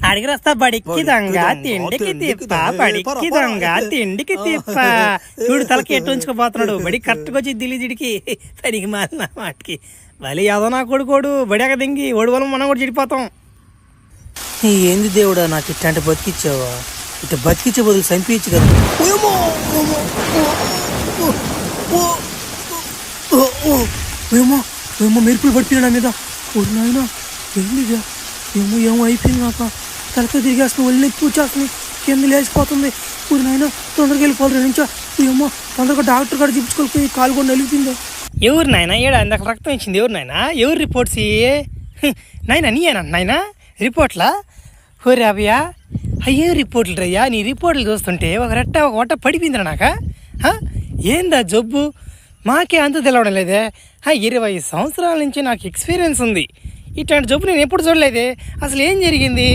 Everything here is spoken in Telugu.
అడిగి వస్తా బడికి దొంగ తిండికి తిప్ప బడికి దొంగ తిండికి తిప్ప చూడు తలకి ఎట్టు ఉంచుకోపోతున్నాడు బడి కరెక్ట్గా వచ్చి దిలీజిడికి పనికి మారిన వాటికి మళ్ళీ ఏదో నా కొడుకోడు బడియాక దింగి ఓడి వల్ల మనం కూడా చెడిపోతాం. ఏంది దేవుడా నాకు ఇట్లాంటి బతికిచ్చావా? ఇట్లా బతికిచ్చే బదులు చంపించు కదా. ఏమో మెరుపులు పడిపోయినా నా మీద. ఓడి నాయన ఏంది ఏమో ఏమో అయిపోయింది. నాకు తలతో తిరిగేస్తుంది, ఒళ్ళు నొప్పి వచ్చేస్తుంది, కింద లేచిపోతుంది. ఊరి నాయన తొందరగా వెళ్ళిపోవాలి నుంచో. ఏమో తొందరగా డాక్టర్ కాడ చూపించుకోకపోయి కాలు కూడా నలిపింది. ఎవరు నాయన ఏడా ఇందాక రక్తం ఇచ్చింది? ఎవరు నాయన? ఎవరు రిపోర్ట్స్ నాయన? నీయేనా నాయన రిపోర్ట్లా? ఓరే అభయ్యా అయ్యే రిపోర్ట్లు రయ్యా. నీ రిపోర్ట్లు చూస్తుంటే ఒక రెట్ట ఒక వంట పడిపోయిందిరా నాక. ఏందా జబ్బు? మాకే అంత తెలవడం లేదే. 20 సంవత్సరాల నుంచి నాకు ఎక్స్పీరియన్స్ ఉంది. ఇట్లాంటి జబ్బు నేను ఎప్పుడు చూడలేదే. అసలు ఏం జరిగింది?